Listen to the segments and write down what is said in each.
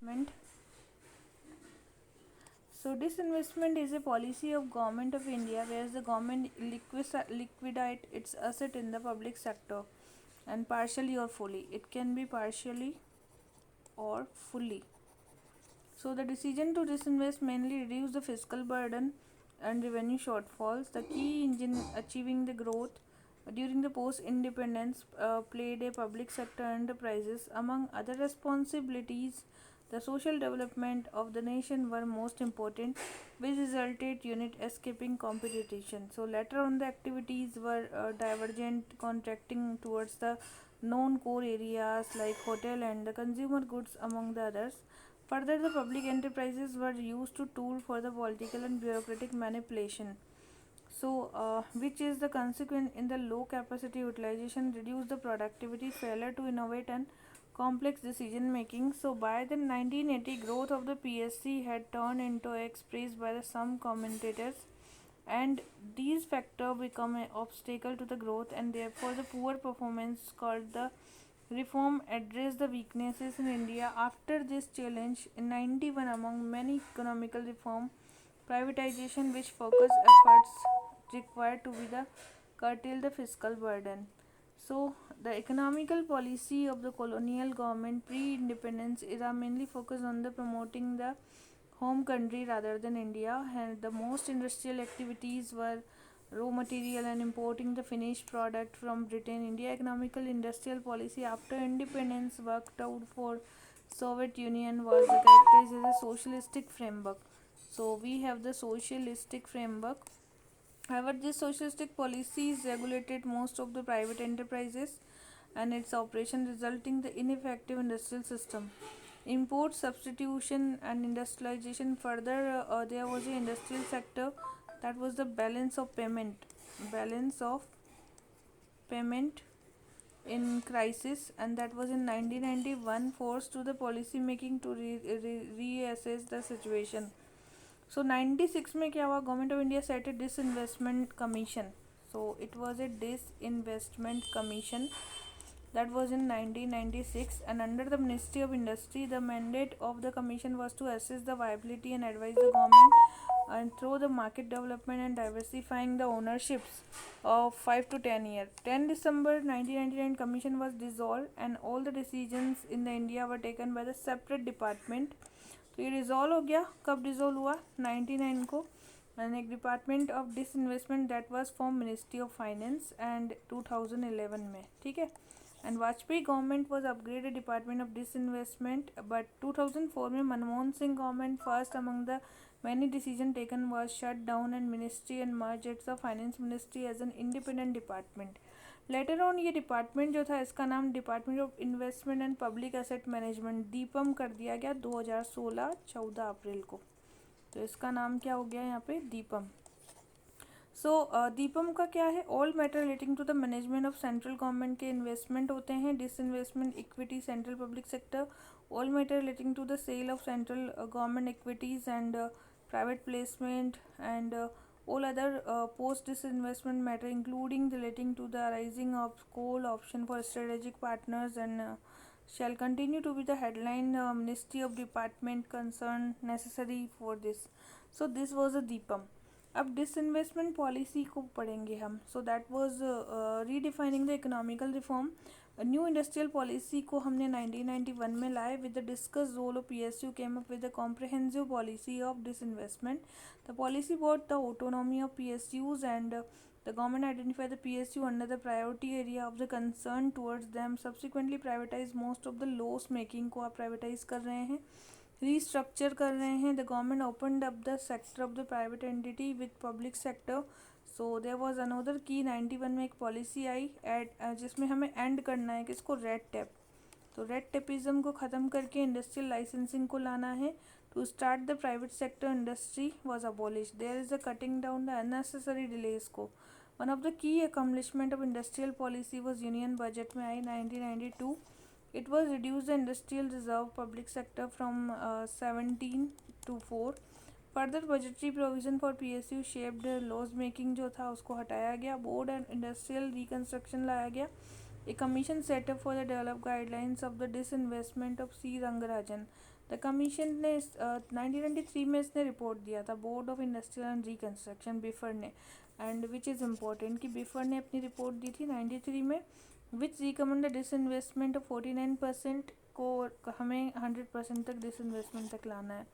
Investment. So disinvestment is a policy of Government of India where the government liquidate its asset in the public sector and partially or fully. It can be partially or fully. So the decision to disinvest mainly reduce the fiscal burden and revenue shortfalls. The key engine achieving the growth during the post-independence played a public sector enterprises. Among other responsibilities, the social development of the nation were most important, which resulted unit escaping competition. So later on, the activities were divergent, contracting towards the non-core areas like hotel and the consumer goods, among the others. Further, the public enterprises were used to tool for the political and bureaucratic manipulation. So, which is the consequence in the low capacity utilization, reduce the productivity, failure to innovate, and complex decision making. So, by the 1980, growth of the PSC had turned into expressed by the some commentators, and these factors become an obstacle to the growth, and therefore the poor performance called the reform addressed the weaknesses in India. After this challenge in 91, among many economical reform, privatization which focus efforts required to be the curtail the fiscal burden. So the economical policy of the colonial government pre-independence era mainly focused on the promoting the home country rather than India, and the most industrial activities were raw material and importing the finished product from Britain. India economical industrial policy after independence worked out for Soviet Union was characterized as a socialistic framework. So we have the socialistic framework. However, this socialistic policies regulated most of the private enterprises and its operation, resulting the ineffective industrial system. Import substitution and industrialization. Further, there was the industrial sector, that was the balance of payment in crisis, and that was in 1991 forced to the policy making to reassess the situation. So 96 में क्या हुआ, government of India set A disinvestment commission. So it was a disinvestment commission that was in 1996, and under the Ministry of Industry, the mandate of the commission was to assess the viability and advise the government and through the market development and diversifying the ownerships of 5 to 10 years. 10 December 1999 commission was dissolved, and all the decisions in the India were taken by the separate department. तो ये dissolve हो गया. कब dissolve हुआ? 99 को. And एक department of disinvestment that was form ministry of finance and 2011 में. ठीक है. And Vajpayee government was upgraded department of disinvestment, but 2004 में Manmohan Singh government first among the many decision taken was shut down and ministry and merged its the finance ministry as an independent department. Later on ये department जो था इसका नाम department of investment and public asset management Deepam कर दिया गया 2016 14 अप्रैल को. तो इसका नाम क्या हो गया यहाँ पे? दीपम. सो दीपम का क्या है? All matter relating to the management of central government के इन्वेस्टमेंट होते हैं. Disinvestment equity central public sector. All matter relating to the sale of central government equities and private placement, and all other post disinvestment matter including relating to the arising of call option for strategic partners, and shall continue to be the headline ministry of department concerned necessary for this. So this was a deepam. अब disinvestment policy को पढ़ेंगे हम. So that was redefining the economical reform. New industrial policy को हमने 1991 में लाए. With the discuss role of PSU came up with the comprehensive policy of disinvestment. The policy bought the autonomy of PSUs, and the government identified the PSU under the priority area of the concern towards them. Subsequently privatized most of the loss making को आप privatise कर रहे हैं, restructure कर रहे हैं. The government opened up the sector of the private entity with public sector. So there was another key 91 में एक पॉलिसी आई जिसमें हमें एंड करना है किसको? Red tape. तो रेड टेपिज्म को ख़त्म करके इंडस्ट्रियल लाइसेंसिंग को लाना है. To start the private sector industry was abolish. There is a cutting down the unnecessary delays को. One of the key accomplishment of industrial policy was union budget में आई 1992. It was reduced the industrial reserve public sector from 17 to 4. Further budgetary provision for PSU shaped laws making जो था उसको हटाया गया. Board and industrial reconstruction लाया गया. A commission set up for the develop guidelines of the disinvestment of C. Rangarajan. The commission ने 1993 में इसने रिपोर्ट दिया था, board of industrial and reconstruction, BIFR ने, एंड विच इज़ इम्पॉर्टेंट कि बिफर ने अपनी रिपोर्ट दी थी 93 में, विच रिकमेंड द डिसइन्वेस्टमेंट ऑफ 49% को हमें 100% तक डिसइन्वेस्टमेंट तक लाना है।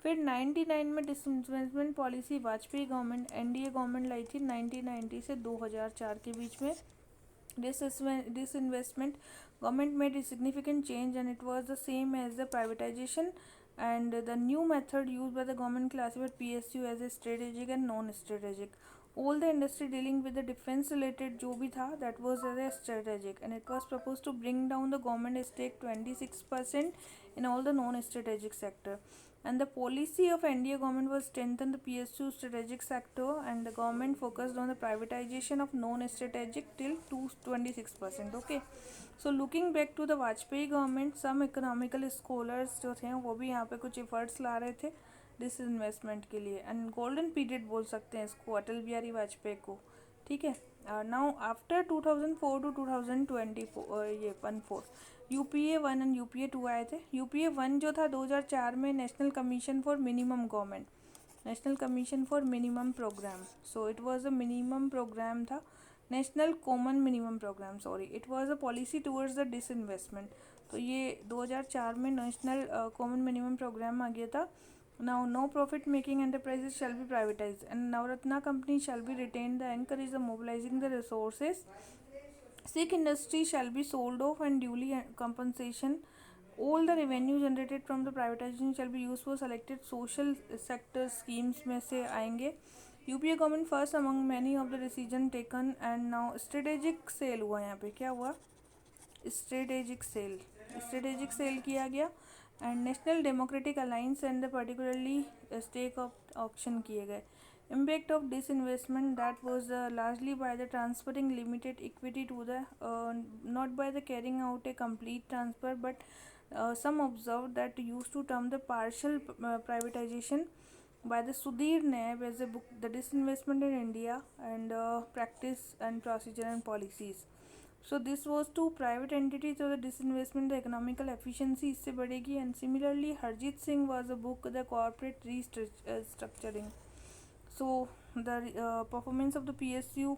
फिर 99 में disinvestment policy Vajpayee government, NDA government लाई थी 1990 से 2004 के बीच में। Disinvestment, government made a significant change and it was the same as the privatization, and the new method used by the government classified PSU as a strategic and non-strategic. All the industry dealing with the defense related जो भी था, that was as a strategic, and it was proposed to bring down the government stake 26% in all the non-strategic sector. And the policy of NDA government was strengthen the PSU strategic sector, and the government focused on the privatization of non-strategic till to 26%. Okay, so looking back to the Vajpayee government, some economical scholars जो थे वो भी यहाँ पे कुछ efforts ला रहे थे disinvestment के लिए, एंड गोल्डन पीरियड बोल सकते हैं इसको अटल बिहारी वाजपेयी को, ठीक है। नाउ आफ्टर 2004 टू 2024 ये 14 यूपीए 1 एंड यूपीए 2 आए थे। यूपीए 1 जो था 2004 में national commission for minimum government, national commission for minimum program, so it was a minimum program था, national common minimum program, sorry, it was a policy towards the disinvestment. तो ये 2004 में national common minimum program आ गया था। Now, no profit making enterprises shall be privatized, and Navratna company shall be retained. The encourage the mobilizing the resources. Sikh industry shall be sold off and duly compensation. All the revenue generated from the privatization shall be used for selected social sector schemes में से आएंगे। UPA government first among many of the decision taken, and now strategic sale हुआ, यहाँ पे क्या हुआ, strategic sale किया गया, and National Democratic Alliance and the particularly stake of option किए गए। Impact of disinvestment that was largely by the transferring limited equity to the not by the carrying out a complete transfer, but some observed that used to term the partial privatization by the Sudhir Nair as a book, The Disinvestment in India and Practice and Procedure and Policies. So this was to private entities, so the disinvestment, the economical efficiency इससे बढ़ेगी, and similarly Harjit Singh was a book, The Corporate Restructuring. So the performance of the PSU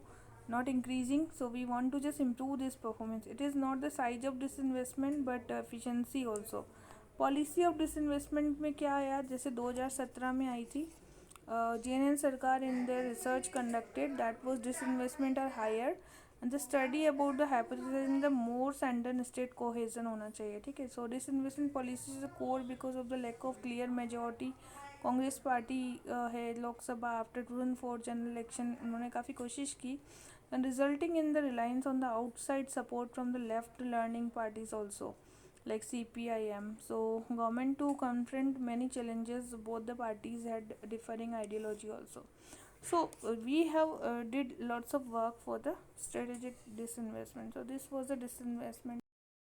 not increasing, so we want to just improve this performance. It is not the size of disinvestment but efficiency also. Policy of disinvestment में क्या आया, जैसे 2017 में आई थी JNN सरकार in the research conducted that was disinvestment are higher, and the study about the hypothesis the more centre state cohesion होना चाहिए, ठीक है। सो disinvestment policy is core because of the lack of clear majority. Congress party है Lok Sabha after 2004 general election, उन्होंने काफ़ी कोशिश की, and resulting in the reliance on the outside support from the left leaning parties also, like CPIM. So government to confront many challenges, both the parties had differing ideology also. So we have did lots of work for the strategic disinvestment. So this was the disinvestment